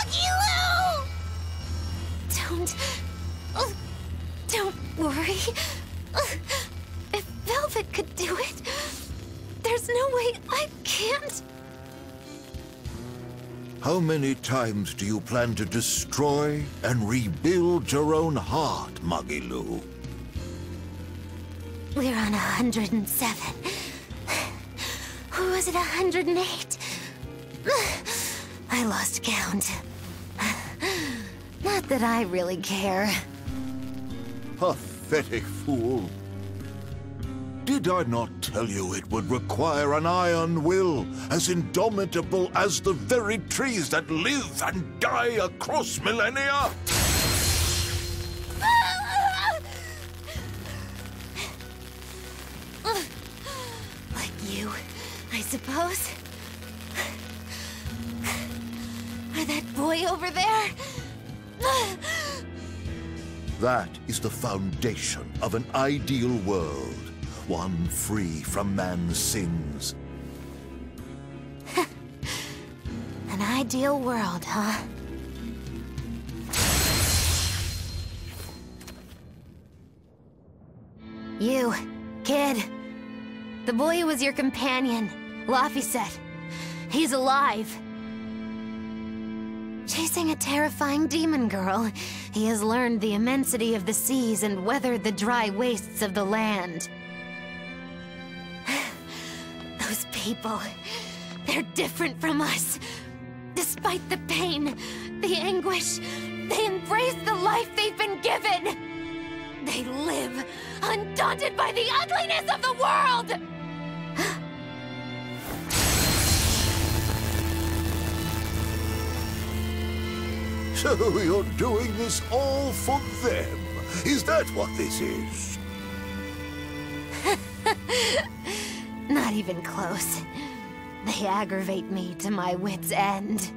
Magilou! Don't worry. If Velvet could do it, there's no way I can't. How many times do you plan to destroy and rebuild your own heart, Magilou? We're on 107. Or was it 108? I lost count. Not that I really care. Pathetic fool. Did I not tell you it would require an iron will as indomitable as the very trees that live and die across millennia? Like you, I suppose. Or that boy over there. That is the foundation of an ideal world. One free from man's sins. An ideal world, huh? You, kid. The boy who was your companion, Laphicet. He's alive. Chasing a terrifying demon girl, he has learned the immensity of the seas and weathered the dry wastes of the land. Those people, they're different from us. Despite the pain, the anguish, they embrace the life they've been given. They live, undaunted by the ugliness of the world! So you're doing this all for them? Is that what this is? Not even close. They aggravate me to my wit's end.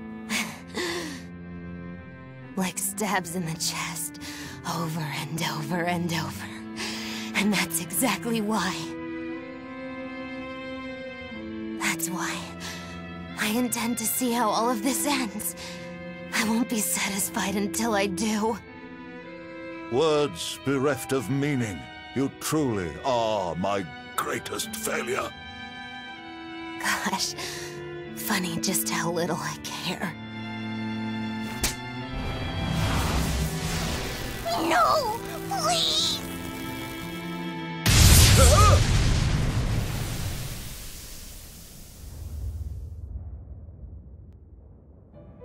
Like stabs in the chest, over and over and over. And that's exactly why. That's why I intend to see how all of this ends. I won't be satisfied until I do. Words bereft of meaning. You truly are my greatest failure. Gosh, funny just how little I care. No! Please!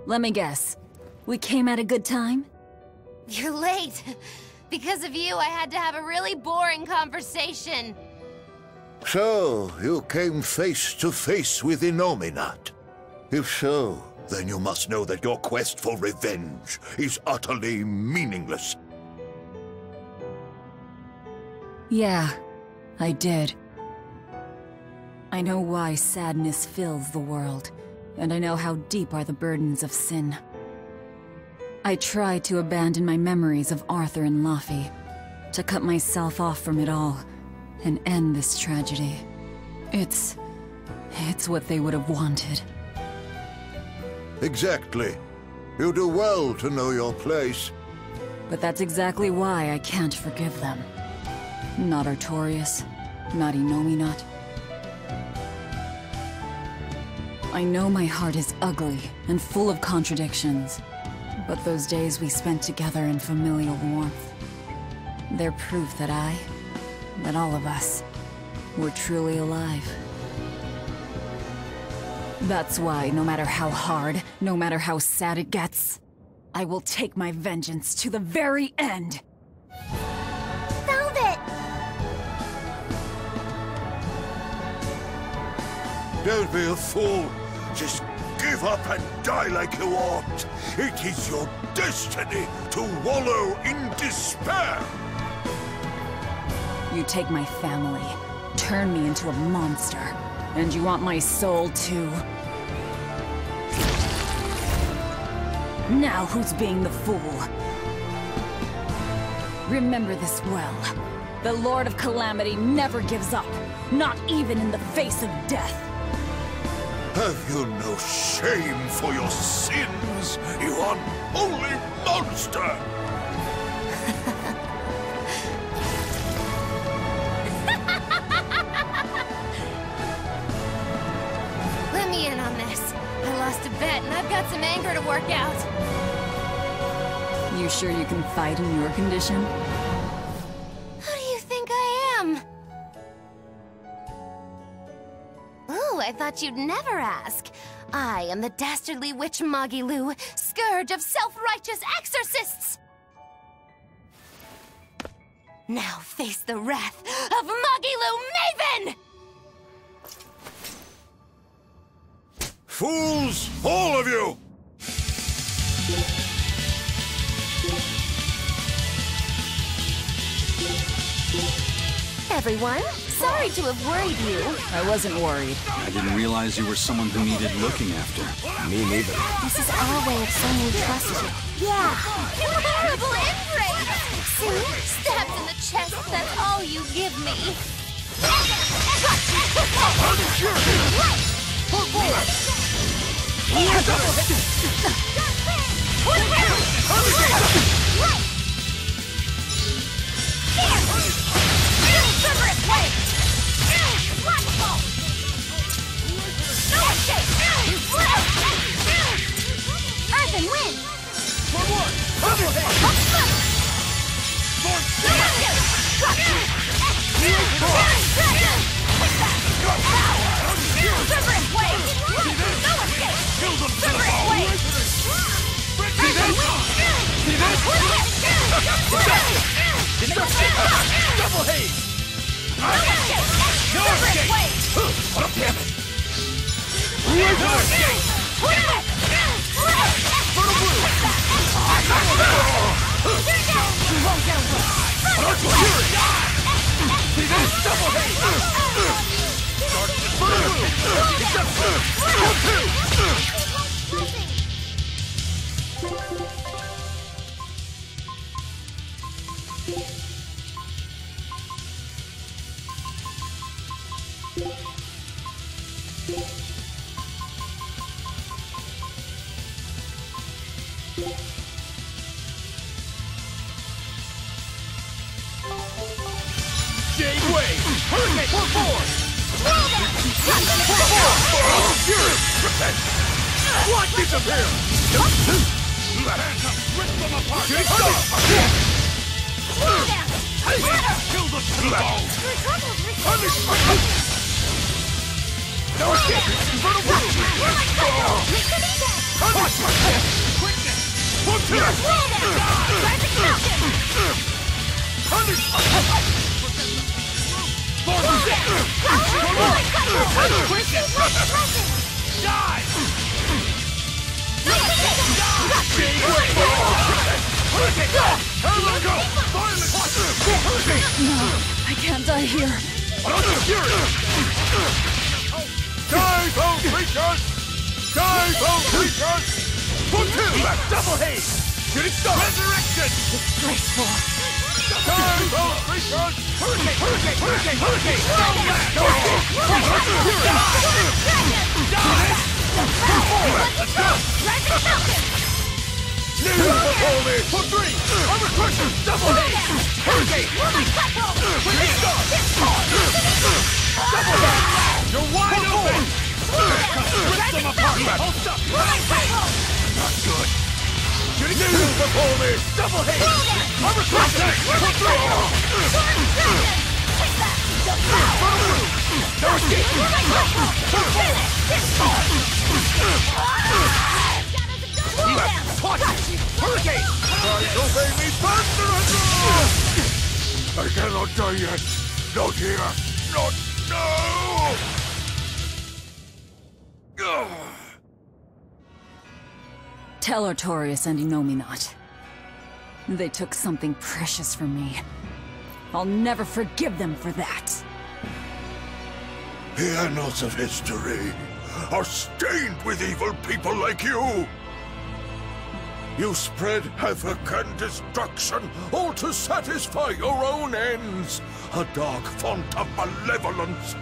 Let me guess. We came at a good time? You're late. Because of you, I had to have a really boring conversation. So, you came face to face with Innominat. If so, then you must know that your quest for revenge is utterly meaningless. Yeah, I did. I know why sadness fills the world, and I know how deep are the burdens of sin. I tried to abandon my memories of Arthur and Laphie, to cut myself off from it all, and end this tragedy. It's what they would have wanted. Exactly. You do well to know your place. But that's exactly why I can't forgive them. Not Artorias, not Innominat. I know my heart is ugly and full of contradictions, but those days we spent together in familial warmth, they're proof that all of us, were truly alive. That's why, no matter how hard, no matter how sad it gets, I will take my vengeance to the very end! Velvet! Don't be a fool. Just give up and die like you ought. It is your destiny to wallow in despair. You take my family, turn me into a monster, and you want my soul too. Now who's being the fool? Remember this well. The Lord of Calamity never gives up, not even in the face of death. Have you no shame for your sins, you unholy monster? Let me in on this. I lost a bet and I've got some anger to work out. You sure you can fight in your condition? Who do you think I am? Ooh, I thought you'd never ask. I am the dastardly witch Magilou, scourge of self-righteous exorcists! Now face the wrath of Magilou Maven! Fools, all of you! Everyone, sorry to have worried you. I wasn't worried. I didn't realize you were someone who needed looking after. Me neither. This is our way of saying we trust you. Yeah. You horrible ingrate! See? Stabs in the chest, that's all you give me. Earth and wind! Double haze! What disappear? Rip them apart! Kill the people! No escape! Infernal Blue! Let's go! Quickness! Die! No, I can't die here. Die, foul creatures! Die, foul creatures! Double haze! Resurrection! Disgraceful. Die, foul creatures! Hurricane! Let's go! Before me! For three! Armor crusher! Double haze! Hurricane! Double haze! You're wide open! Rip them apart! Hold up! Not good! Before me! Double haze! Armor crusher! For three! No escape! Hurricane! Try to obey me faster! I cannot die yet! Not here! Not now! Tell Artorius and Inominat. They took something precious from me. I'll never forgive them for that. The annals of history are stained with evil people like you! You spread havoc and destruction, all to satisfy your own ends. A dark font of malevolence.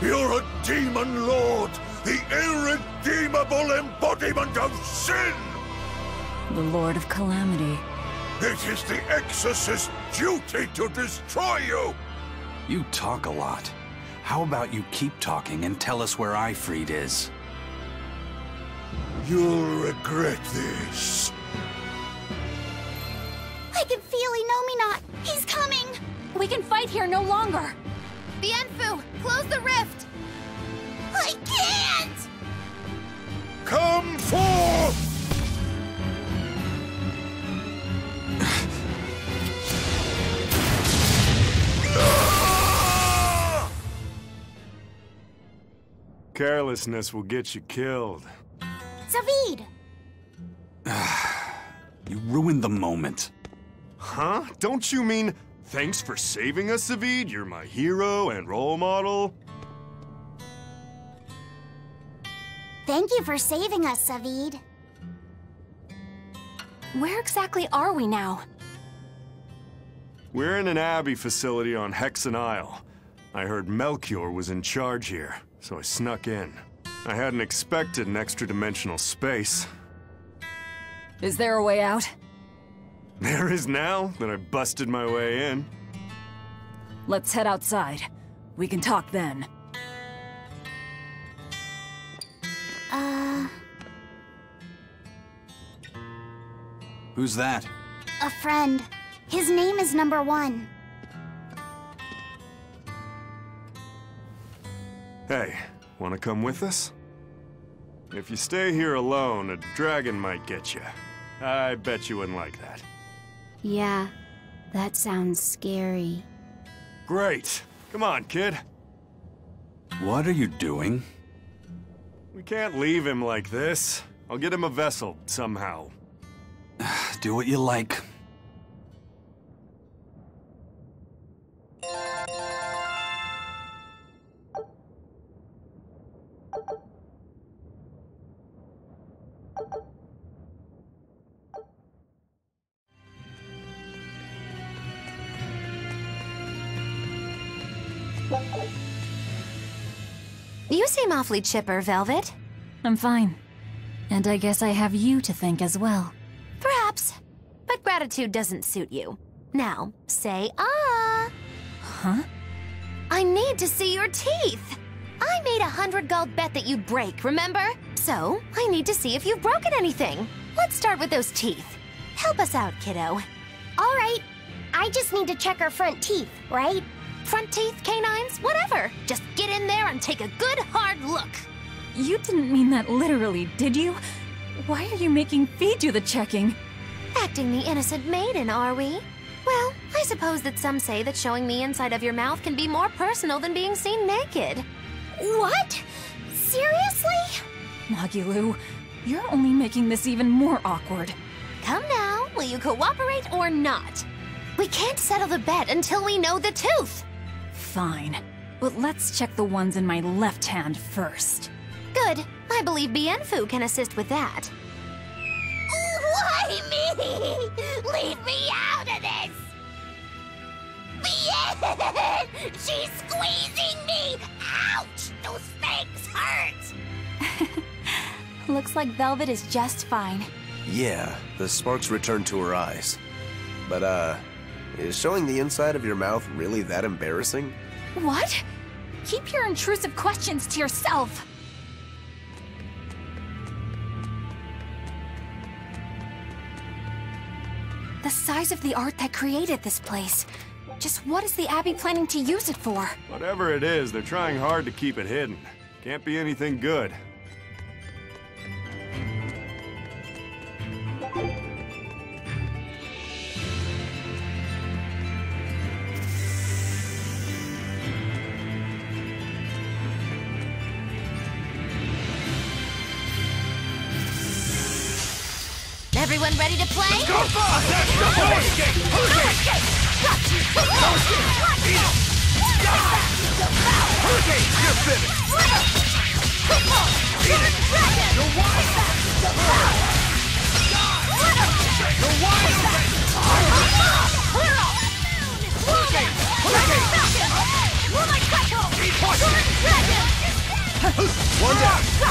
You're a demon lord, the irredeemable embodiment of sin! The Lord of Calamity. It is the Exorcist's duty to destroy you! You talk a lot. How about you keep talking and tell us where Ifrit is? You'll regret this. I can feel Inomina! He's coming! We can fight here no longer! Bienfu, close the rift! I can't! Come forth! Carelessness will get you killed. Zavied! You ruined the moment. Huh? Don't you mean, thanks for saving us, Zavied? You're my hero and role model? Thank you for saving us, Zavied. Where exactly are we now? We're in an Abbey facility on Hexen Isle. I heard Melchior was in charge here, so I snuck in. I hadn't expected an extra-dimensional space. Is there a way out? There is now that I busted my way in. Let's head outside. We can talk then. Who's that? A friend. His name is Number 1. Hey, wanna come with us? If you stay here alone, a dragon might get you. I bet you wouldn't like that. Yeah, that sounds scary. Great. Come on, kid. What are you doing? We can't leave him like this. I'll get him a vessel, somehow. Do what you like. You seem awfully chipper, Velvet. I'm fine. And I guess I have you to thank as well. Perhaps. But gratitude doesn't suit you. Now, say ah. Huh? I need to see your teeth. I made 100 gold bet that you'd break, remember? So, I need to see if you've broken anything. Let's start with those teeth. Help us out, kiddo. All right. I just need to check our front teeth, right? Front teeth, canines, whatever. Just get in there and take a good hard look. You didn't mean that literally, did you? Why are you making Fee do the checking? Acting the innocent maiden, are we? Well, I suppose that some say that showing the inside of your mouth can be more personal than being seen naked. What? Seriously? Magilou, you're only making this even more awkward. Come now, will you cooperate or not? We can't settle the bet until we know the tooth. Fine, but let's check the ones in my left hand first. Good. I believe Bienfu can assist with that. Why me? Leave me out of this! Bien! She's squeezing me! Ouch! Those fangs hurt! Looks like Velvet is just fine. Yeah, the sparks returned to her eyes. But, is showing the inside of your mouth really that embarrassing? What? Keep your intrusive questions to yourself. The size of the art that created this place. Just what is the Abbey planning to use it for? Whatever it is, they're trying hard to keep it hidden. Can't be anything good. Everyone ready to play? Go! Attack the escape! Hurricane! Hurricane! You're finished! You're wide! You're wide open! Hurricane! Hurricane! Keep pushing! One down!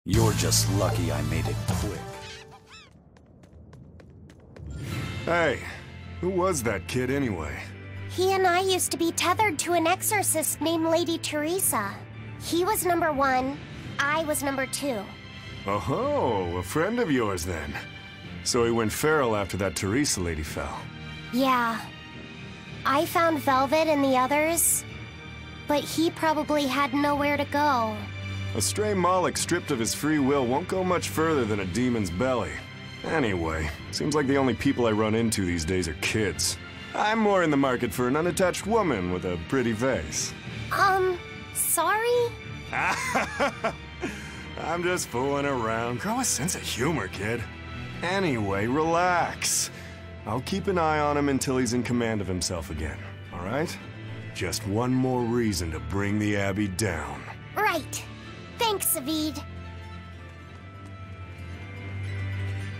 You're just lucky I made it quick. Hey, who was that kid anyway? He and I used to be tethered to an exorcist named Lady Teresa. He was number 1, I was number 2. Oh, a friend of yours then. So he went feral after that Teresa lady fell. Yeah. I found Velvet and the others, but he probably had nowhere to go. A stray Moloch stripped of his free will won't go much further than a demon's belly. Anyway, seems like the only people I run into these days are kids. I'm more in the market for an unattached woman with a pretty face. Sorry? I'm just fooling around. Grow a sense of humor, kid. Anyway, relax. I'll keep an eye on him until he's in command of himself again, all right? Just one more reason to bring the Abbey down. Right. Thanks, Zavied.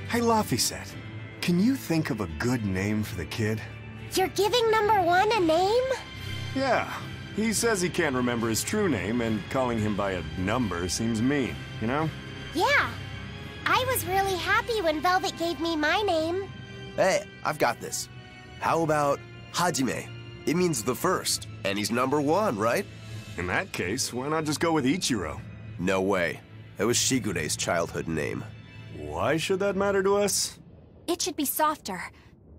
Hey, Laphicet, can you think of a good name for the kid? You're giving number 1 a name? Yeah. He says he can't remember his true name, and calling him by a number seems mean, you know? Yeah. I was really happy when Velvet gave me my name. Hey, I've got this. How about Hajime? It means the first, and he's number 1, right? In that case, why not just go with Ichiro? No way. It was Shigure's childhood name. Why should that matter to us? It should be softer.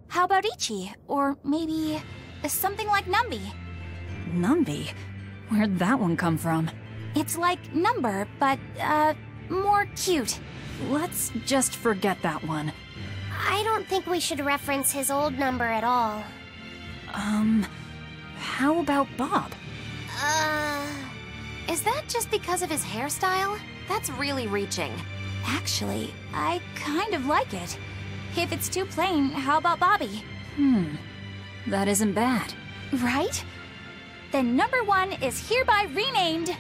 How about Ichi? Or maybe something like Numbi? Numbi? Where'd that one come from? It's like number, but, more cute. Let's just forget that one. I don't think we should reference his old number at all. How about Bob? Is that just because of his hairstyle? That's really reaching. Actually, I kind of like it. If it's too plain, how about Bobby? That isn't bad. Right? Then number 1 is hereby renamed.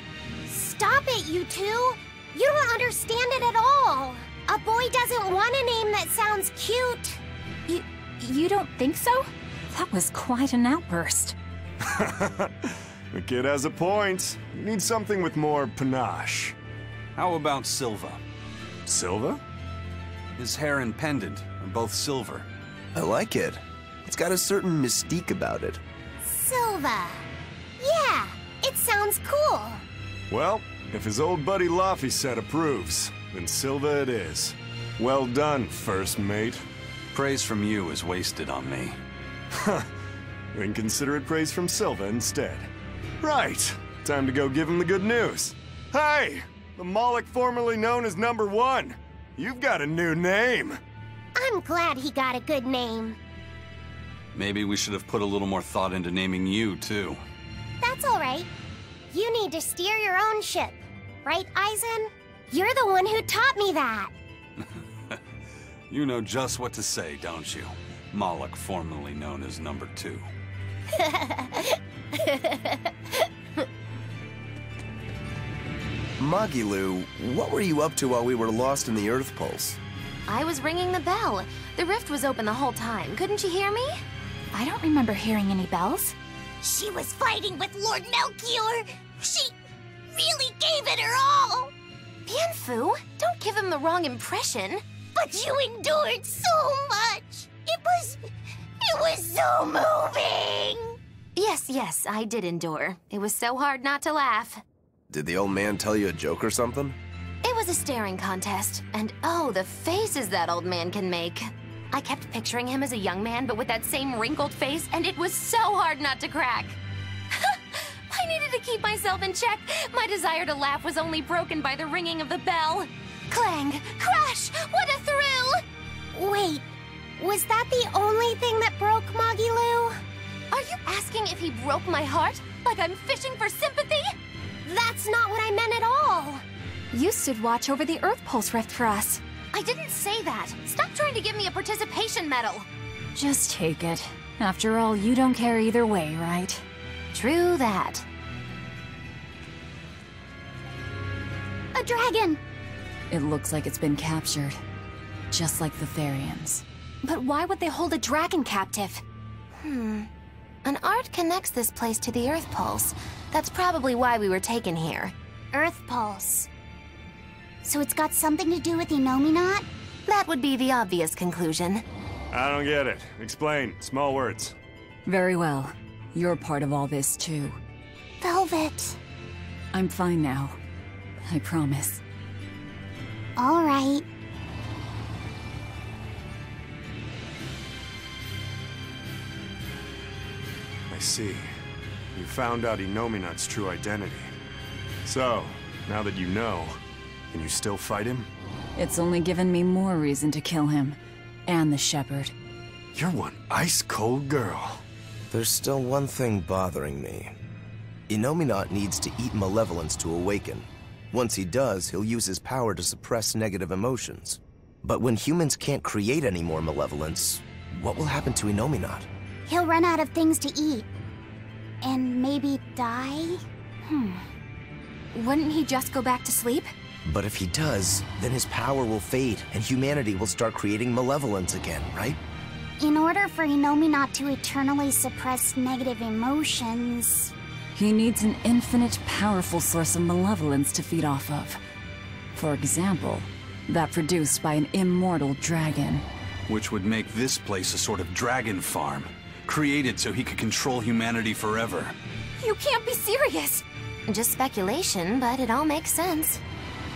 Stop it, you two! You don't understand it at all! A boy doesn't want a name that sounds cute! You don't think so? That was quite an outburst. The kid has a point. You need something with more panache. How about Silva? Silva? His hair and pendant are both silver. I like it. It's got a certain mystique about it. Silva. Yeah, it sounds cool. Well, if his old buddy Laphicet approves, then Silva it is. Well done, first mate. Praise from you is wasted on me. Then consider it praise from Silva instead. Right, time to go give him the good news. Hey, the Moloch formerly known as number 1. You've got a new name. I'm glad he got a good name. Maybe we should have put a little more thought into naming you, too. That's all right. You need to steer your own ship. Right, Eisen? You're the one who taught me that. You know just what to say, don't you? Moloch, formerly known as number 2. Magilou, what were you up to while we were lost in the Earth Pulse? I was ringing the bell. The rift was open the whole time. Couldn't you hear me? I don't remember hearing any bells. She was fighting with Lord Melchior. She really gave it her all. Bienfu, don't give him the wrong impression. But you endured so much. It was so moving. Yes, I did endure. It was so hard not to laugh. Did the old man tell you a joke or something? It was a staring contest, and oh, the faces that old man can make. I kept picturing him as a young man, but with that same wrinkled face, and it was so hard not to crack. I needed to keep myself in check. My desire to laugh was only broken by the ringing of the bell. Clang! Crash! What a thrill! Wait, was that the only thing that broke Magilou? Are you asking if he broke my heart? Like I'm fishing for sympathy? That's not what I meant at all. You stood watch over the Earth Pulse rift for us. I didn't say that. Stop trying to give me a participation medal. Just take it. After all, you don't care either way, right? True that. A dragon! It looks like it's been captured. Just like the Therians. But why would they hold a dragon captive? An art connects this place to the Earth Pulse. That's probably why we were taken here. Earth Pulse. So it's got something to do with Innominat? That would be the obvious conclusion. I don't get it. Explain. Small words. Very well. You're part of all this, too. Velvet. I'm fine now. I promise. All right. I see. You found out Innominat's true identity. So, now that you know, can you still fight him? It's only given me more reason to kill him. And the Shepherd. You're one ice-cold girl. There's still one thing bothering me. Innominat needs to eat malevolence to awaken. Once he does, he'll use his power to suppress negative emotions. But when humans can't create any more malevolence, what will happen to Innominat? He'll run out of things to eat. And maybe die? Wouldn't he just go back to sleep? But if he does, then his power will fade, and humanity will start creating malevolence again, right? In order for Innominat to eternally suppress negative emotions... He needs an infinite, powerful source of malevolence to feed off of. For example, that produced by an immortal dragon. Which would make this place a sort of dragon farm, created so he could control humanity forever. You can't be serious! Just speculation, but it all makes sense.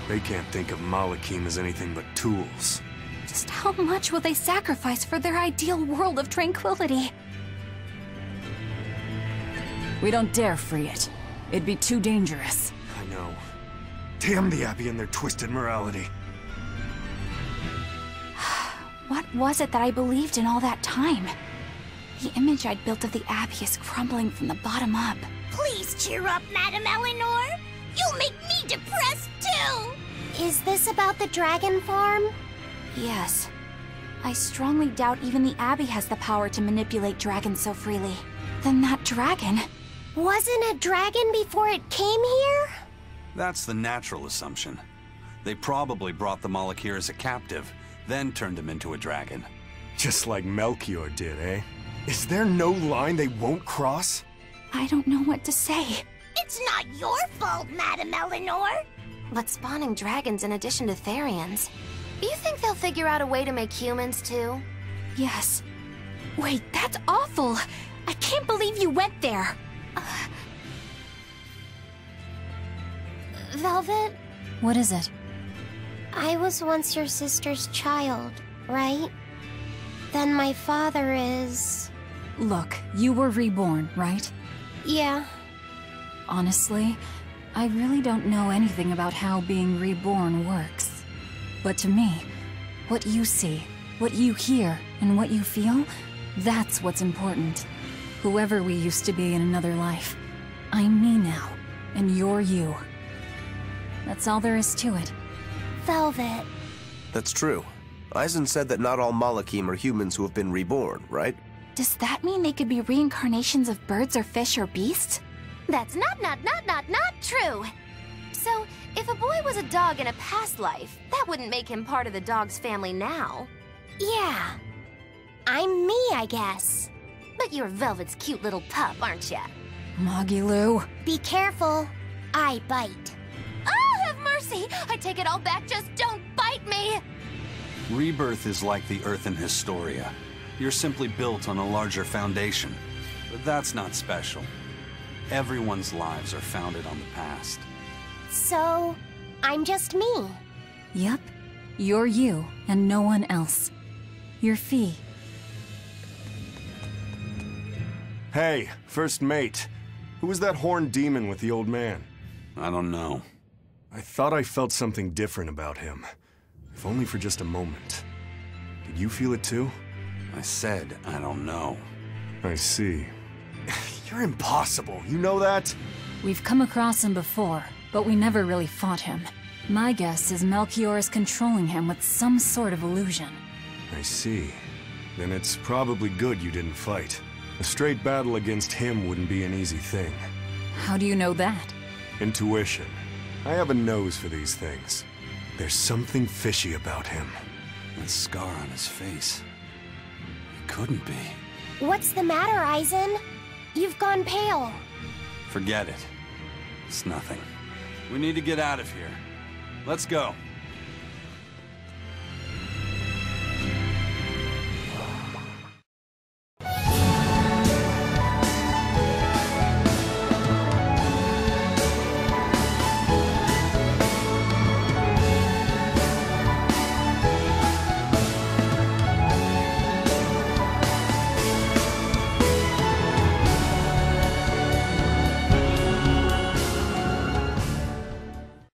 They can't think of Malakim as anything but tools. Just how much will they sacrifice for their ideal world of tranquility? We don't dare free it. It'd be too dangerous. I know. Damn the Abbey and their twisted morality. What was it that I believed in all that time? The image I'd built of the Abbey is crumbling from the bottom up. Please cheer up, Madame Eleanor. You'll make me depressed, too. Is this about the dragon farm? Yes. I strongly doubt even the Abbey has the power to manipulate dragons so freely. Then that dragon... Wasn't a dragon before it came here? That's the natural assumption. They probably brought the Melchior as a captive, then turned him into a dragon. Just like Melchior did, eh? Is there no line they won't cross? I don't know what to say. It's not your fault, Madame Eleanor. But spawning dragons in addition to Therians. Do you think they'll figure out a way to make humans too? Yes. Wait, that's awful! I can't believe you went there! Velvet? What is it? I was once your sister's child, right? Then my father is... Look, you were reborn, right? Yeah. Honestly, I really don't know anything about how being reborn works. But to me, what you see, what you hear, and what you feel, that's what's important. Whoever we used to be in another life, I'm me now, and you're you. That's all there is to it. Velvet. That's true. Eisen said that not all Malakim are humans who have been reborn, right? Does that mean they could be reincarnations of birds or fish or beasts? That's not true! So, if a boy was a dog in a past life, that wouldn't make him part of the dog's family now. Yeah. I'm me, I guess. But you're Velvet's cute little pup, aren't ya? Magilou. Be careful. I bite. Oh, have mercy! I take it all back, just don't bite me! Rebirth is like the Earth in Historia. You're simply built on a larger foundation. But that's not special. Everyone's lives are founded on the past. So, I'm just me. Yep. You're you, and no one else. You're Fee. Hey, first mate. Who was that horned demon with the old man? I don't know. I thought I felt something different about him. If only for just a moment. Did you feel it too? I said I don't know. I see. You're impossible, you know that? We've come across him before, but we never really fought him. My guess is Melchior is controlling him with some sort of illusion. I see. Then it's probably good you didn't fight. A straight battle against him wouldn't be an easy thing. How do you know that? Intuition. I have a nose for these things. There's something fishy about him. That scar on his face. It couldn't be. What's the matter, Eisen? You've gone pale. Forget it. It's nothing. We need to get out of here. Let's go.